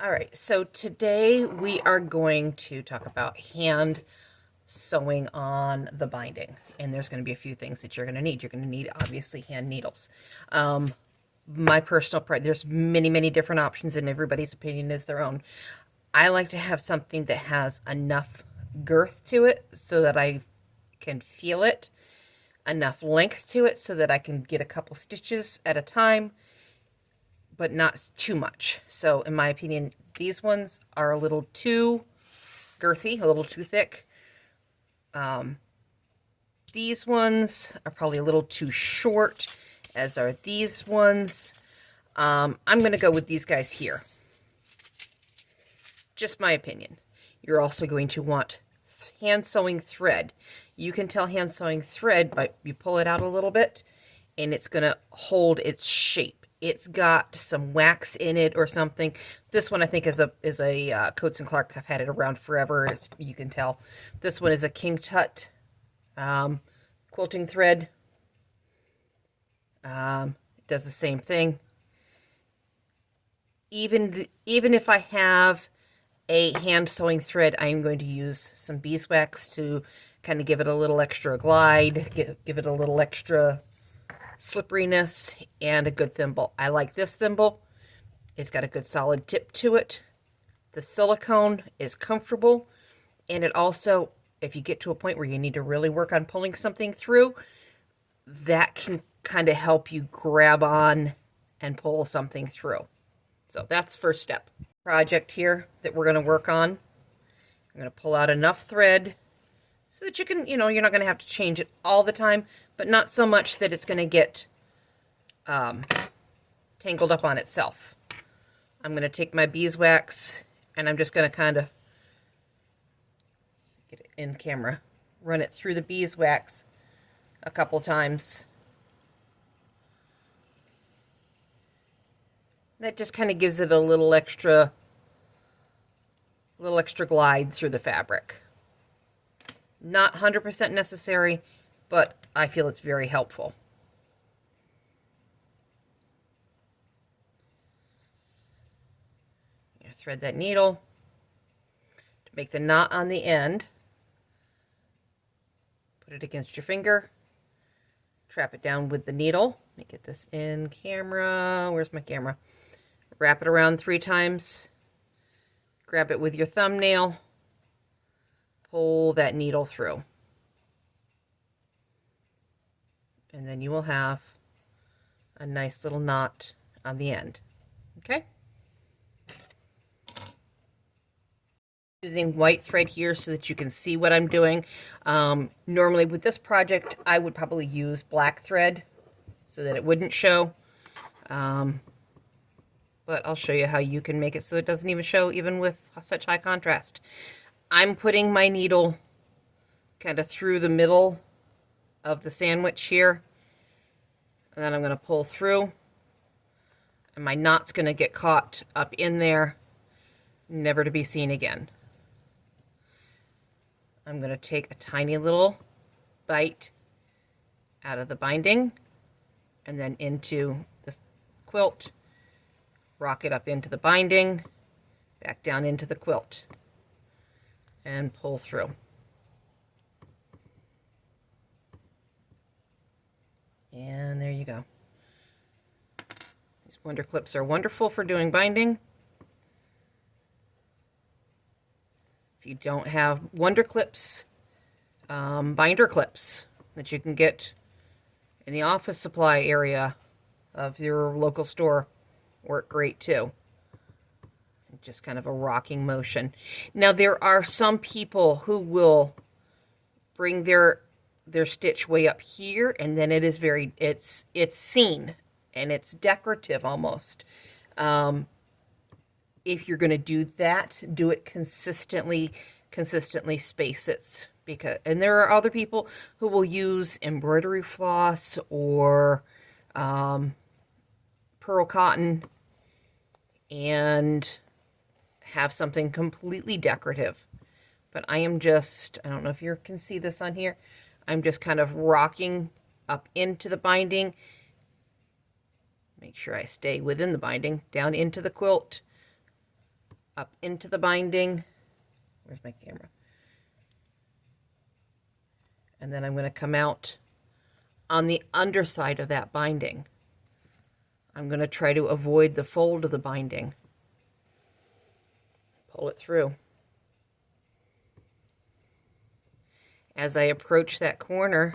All right, so today we are going to talk about hand sewing on the binding. And there's going to be a few things that you're going to need. You're going to need, obviously, hand needles. My personal there's many different options, and everybody's opinion is their own. I like to have something that has enough girth to it so that I can feel it, enough length to it so that I can get a couple stitches at a time, but not too much. So in my opinion, these ones are a little too girthy, a little too thick. These ones are probably a little too short, as are these ones. I'm going to go with these guys here. Just my opinion. You're also going to want hand sewing thread. You can tell hand sewing thread by you pull it out a little bit and it's going to hold its shape. It's got some wax in it or something. This one I think is a Coats and Clark. I've had it around forever. You can tell. This one is a King Tut quilting thread. It does the same thing. Even if I have a hand sewing thread, I'm going to use some beeswax to kind of give it a little extra glide, give it a little extra slipperiness, and a good thimble. I like this thimble. It's got a good solid tip to it. The silicone is comfortable, and it also, if you get to a point where you need to really work on pulling something through, that can kind of help you grab on and pull something through. So that's first step. Project here that we're going to work on. I'm going to pull out enough thread so that you can, you're not going to have to change it all the time, but not so much that it's going to get tangled up on itself. I'm going to take my beeswax and I'm just going to kind of get it in camera, run it through the beeswax a couple times. That just kind of gives it a little extra glide through the fabric. Not 100% necessary, but I feel it's very helpful. You thread that needle to make the knot on the end. Put it against your finger. Trap it down with the needle. Let me get this in camera. Where's my camera? Wrap it around 3 times. Grab it with your thumbnail. Pull that needle through. And then you will have a nice little knot on the end. Okay? Using white thread here so that you can see what I'm doing. Normally with this project, I would probably use black thread so that it wouldn't show. But I'll show you how you can make it so it doesn't even show, even with such high contrast. I'm putting my needle kind of through the middle of the sandwich here, and then I'm going to pull through, and my knot's going to get caught up in there, never to be seen again. I'm going to take a tiny little bite out of the binding and then into the quilt, rock it up into the binding, back down into the quilt, and pull through. And there you go. These Wonder Clips are wonderful for doing binding. If you don't have Wonder Clips, binder clips that you can get in the office supply area of your local store work great too. Just kind of a rocking motion. Now there are some people who will bring their stitch way up here, and then it is it's seen and it's decorative almost. If you're going to do that, do it consistently space it, and there are other people who will use embroidery floss or pearl cotton and have something completely decorative. But I am just, I don't know if you can see this on here, I'm just kind of rocking up into the binding. Make sure I stay within the binding, down into the quilt, up into the binding. Where's my camera? And then I'm going to come out on the underside of that binding. I'm going to try to avoid the fold of the binding. Pull it through. As I approach that corner,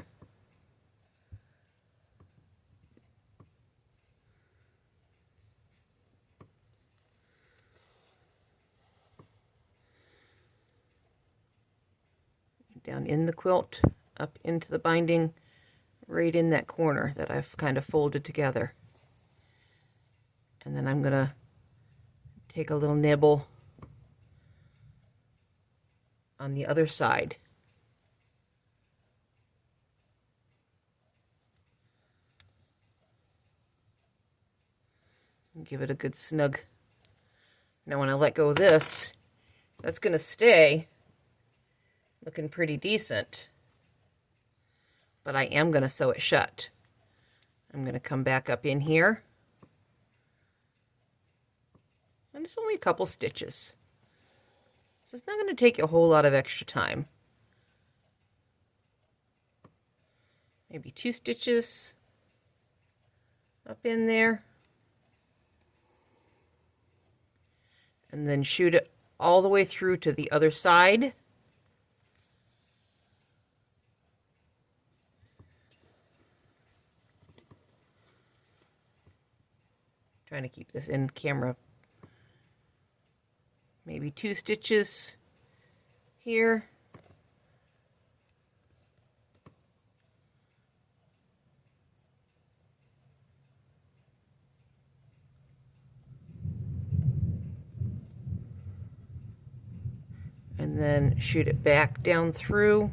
down in the quilt, up into the binding, right in that corner that I've kind of folded together. And then I'm going to take a little nibble on the other side. And give it a good snug. Now when I let go of this, that's going to stay looking pretty decent. But I am going to sew it shut. I'm going to come back up in here. And it's only a couple stitches. So it's not going to take you a whole lot of extra time. Maybe 2 stitches up in there. And then shoot it all the way through to the other side. Trying to keep this in camera. Maybe 2 stitches here. And then shoot it back down through.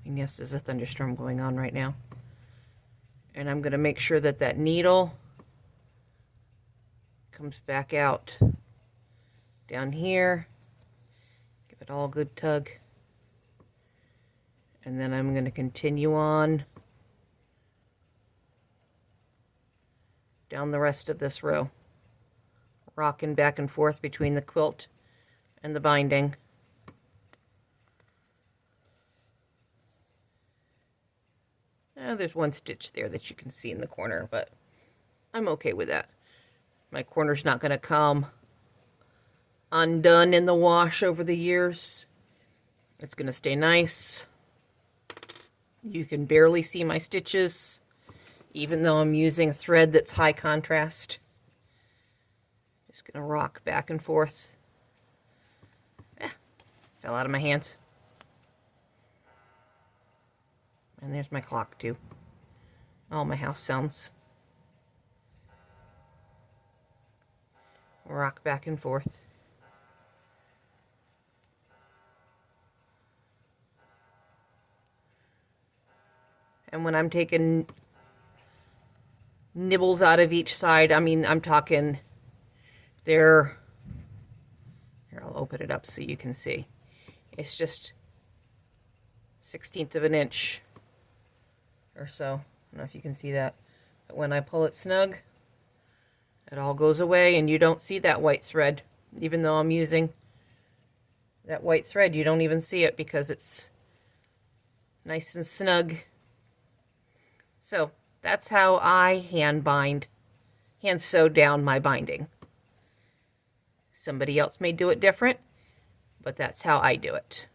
And yes, there's a thunderstorm going on right now. And I'm going to make sure that that needle comes back out down here. Give it all a good tug. And then I'm going to continue on down the rest of this row, rocking back and forth between the quilt and the binding. There's 1 stitch there that you can see in the corner, but I'm okay with that. My corner's not going to come undone in the wash over the years. It's going to stay nice. You can barely see my stitches, even though I'm using a thread that's high contrast. Just going to rock back and forth. Fell out of my hands. And there's my clock too. Oh, my house sounds. Rock back and forth. And when I'm taking nibbles out of each side, I mean, I'm talking here, I'll open it up so you can see. It's just 1/16 of an inch or so. I don't know if you can see that. But when I pull it snug, it all goes away and you don't see that white thread. Even though I'm using that white thread, you don't even see it because it's nice and snug. So that's how I hand sew down my binding. Somebody else may do it different, but that's how I do it.